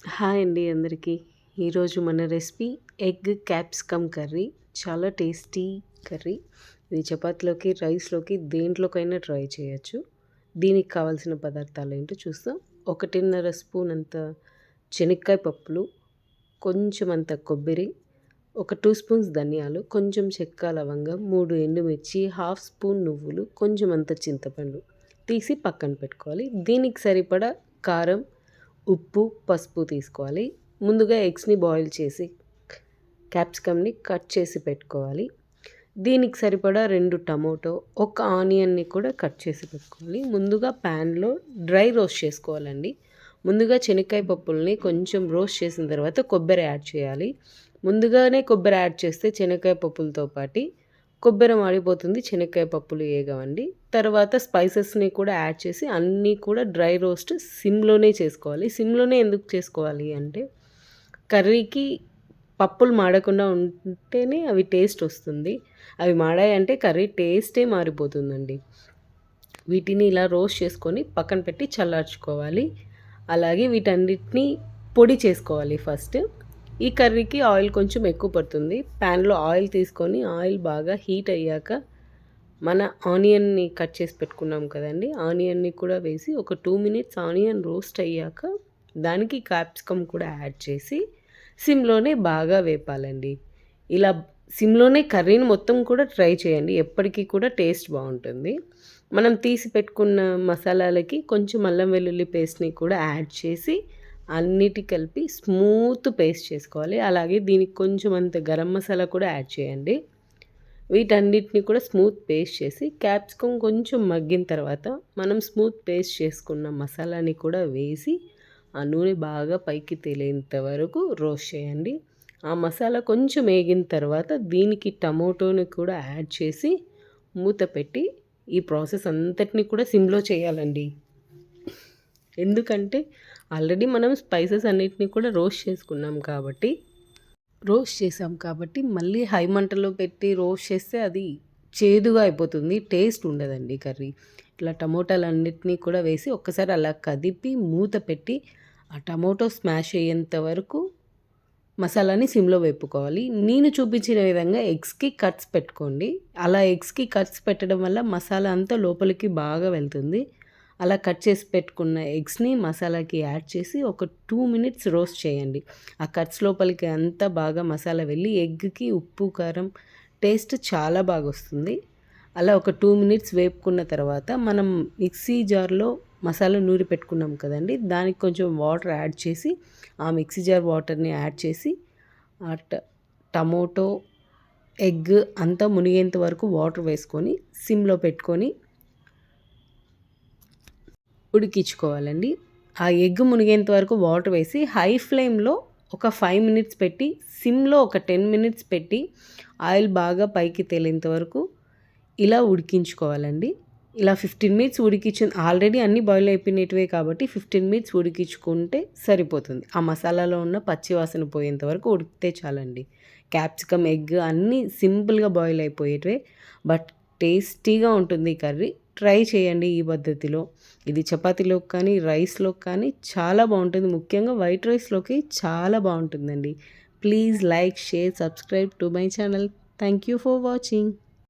Hi అండి అందరికీ. ఈరోజు మన రెసిపీ ఎగ్ క్యాప్సికమ్ కర్రీ. చాలా టేస్టీ కర్రీ. ఇది చపాతీలోకి, రైస్‌లోకి దేంట్లోకైనా ట్రై చేయొచ్చు. దీనికి కావాల్సిన పదార్థాలు ఏంటో చూస్తాం. 1.5 స్పూన్ అంత శనక్కాయ పప్పులు, కొంచెం అంత కొబ్బరి, ఒక 2 స్పూన్స్ ధనియాలు, కొంచెం చెక్క, లవంగం, 3 ఎండుమిర్చి, హాఫ్ స్పూన్ నువ్వులు, కొంచెం అంత చింతపండు తీసి పక్కన పెట్టుకోవాలి. దీనికి సరిపడా కారం, ఉప్పు, పసుపు తీసుకోవాలి. ముందుగా ఎగ్స్‌ని బాయిల్ చేసి క్యాప్సికమ్‌ని కట్ చేసి పెట్టుకోవాలి. దీనికి సరిపడా 2 టమోటో, ఒక ఆనియన్‌ని కూడా కట్ చేసి పెట్టుకోవాలి. ముందుగా ప్యాన్‌లో డ్రై రోస్ట్ చేసుకోవాలండి. ముందుగా శనక్కాయ పప్పుల్ని కొంచెం రోస్ట్ చేసిన తర్వాత కొబ్బరి యాడ్ చేయాలి. ముందుగానే కొబ్బరి యాడ్ చేస్తే శనక్కాయ పప్పులతో పాటి కొబ్బరి మాడిపోతుంది, శనక్కాయ పప్పులు ఏగవండి. తర్వాత స్పైసెస్‌ని కూడా యాడ్ చేసి అన్నీ కూడా డ్రై రోస్ట్ సిమ్‌లోనే చేసుకోవాలి. సిమ్‌లోనే ఎందుకు చేసుకోవాలి అంటే కర్రీకి పప్పులు మాడకుండా ఉంటేనే అవి టేస్ట్ వస్తుంది. అవి మాడాయంటే కర్రీ టేస్టే మారిపోతుందండి. వీటిని ఇలా రోస్ట్ చేసుకొని పక్కన పెట్టి చల్లార్చుకోవాలి. అలాగే వీటన్నిటిని పొడి చేసుకోవాలి ఫస్ట్. ఈ కర్రీకి ఆయిల్ కొంచెం ఎక్కువ పడుతుంది. ప్యాన్‌లో ఆయిల్ తీసుకొని ఆయిల్ బాగా హీట్ అయ్యాక మన ఆనియన్‌ని కట్ చేసి పెట్టుకున్నాం కదండీ! ఆనియన్‌ని కూడా వేసి ఒక 2 మినిట్స్ ఆనియన్ రోస్ట్ అయ్యాక దానికి క్యాప్సికమ్ కూడా యాడ్ చేసి సిమ్‌లోనే బాగా వేపాలండి. ఇలా సిమ్‌లోనే కర్రీని మొత్తం కూడా ట్రై చేయండి. ఎప్పటికీ కూడా టేస్ట్ బావుంటుంది. మనం తీసి పెట్టుకున్న మసాలాలకి కొంచెం అల్లం వెల్లుల్లి పేస్ట్‌ని కూడా యాడ్ చేసి అన్నిటి కలిపి స్మూత్ పేస్ట్ చేసుకోవాలి. అలాగే దీనికి కొంచెం అంత గరం మసాలా కూడా యాడ్ చేయండి. వీటన్నిటిని కూడా స్మూత్ పేస్ట్ చేసి క్యాప్సికమ్ కొంచెం మగ్గిన తర్వాత మనం స్మూత్ పేస్ట్ చేసుకున్న మసాలాని కూడా వేసి ఆ నూనె బాగా పైకి తేలేంత వరకు రోస్ట్ చేయండి. ఆ మసాలా కొంచెం వేగిన తర్వాత దీనికి టమోటోని కూడా యాడ్ చేసి మూత పెట్టి ఈ ప్రాసెస్ అంతటిని కూడా సిమ్‌లో చేయాలండి. ఎందుకంటే ఆల్రెడీ మనం స్పైసెస్ అన్నిటిని కూడా రోస్ట్ చేసాం కాబట్టి మళ్ళీ హై మంటలో పెట్టి రోస్ట్ చేస్తే అది చేదుగా అయిపోతుంది. టేస్ట్ ఉండదండి కర్రీ. ఇట్లా టమోటాలన్నిటిని కూడా వేసి ఒక్కసారి అలా కదిపి మూత పెట్టి ఆ టమోటో స్మాష్ అయ్యేంత వరకు మసాలాని సిమ్‌లో వేపుకోవాలి. నేను చూపించిన విధంగా ఎగ్స్‌కి కట్స్ పెట్టుకోండి. అలా ఎగ్స్‌కి కట్స్ పెట్టడం వల్ల మసాలా అంతా లోపలికి బాగా వెళ్తుంది. అలా కట్ చేసి పెట్టుకున్న ఎగ్స్‌ని మసాలాకి యాడ్ చేసి ఒక 2 మినిట్స్ రోస్ట్ చేయండి. ఆ కట్స్ లోపలికి అంతా బాగా మసాలా వెళ్ళి ఎగ్‌కి ఉప్పు, కారం టేస్ట్ చాలా బాగొస్తుంది. అలా ఒక 2 మినిట్స్ వేపుకున్న తర్వాత మనం మిక్సీ జార్‌లో మసాలా నూరి పెట్టుకున్నాం కదండీ! దానికి కొంచెం వాటర్ యాడ్ చేసి ఆ మిక్సీ జార్ వాటర్‌ని యాడ్ చేసి ఆ టమోటో, ఎగ్ అంతా మునిగేంత వరకు వాటర్ వేసుకొని సిమ్‌లో పెట్టుకొని ఉడికించుకోవాలండి. ఆ ఎగ్ మునిగేంత వరకు వాటర్ వేసి హై ఫ్లేమ్‌లో ఒక 5 మినిట్స్ పెట్టి, సిమ్‌లో ఒక 10 మినిట్స్ పెట్టి ఆయిల్ బాగా పైకి తేలేంత వరకు ఇలా ఉడికించుకోవాలండి. ఇలా 15 మినిట్స్ ఆల్రెడీ అన్నీ బాయిల్ అయిపోయినటివే కాబట్టి 15 మినిట్స్ ఉడికించుకుంటే సరిపోతుంది. ఆ మసాలాలో ఉన్న పచ్చి వాసన పోయేంత వరకు ఉడికితే చాలండి. క్యాప్సికమ్, ఎగ్ అన్నీ సింపుల్‌గా బాయిల్ అయిపోయేటివే. బట్ టేస్టీగా ఉంటుంది ఈ కర్రీ. ట్రై చేయండి ఈ పద్ధతిలో. ఇది చపాతీలోకి కానీ, రైస్‌లోకి కానీ చాలా బావుంటుంది. ముఖ్యంగా వైట్ రైస్‌లోకి చాలా బావుంటుందండి. Please like, share, subscribe to my channel. Thank you for watching.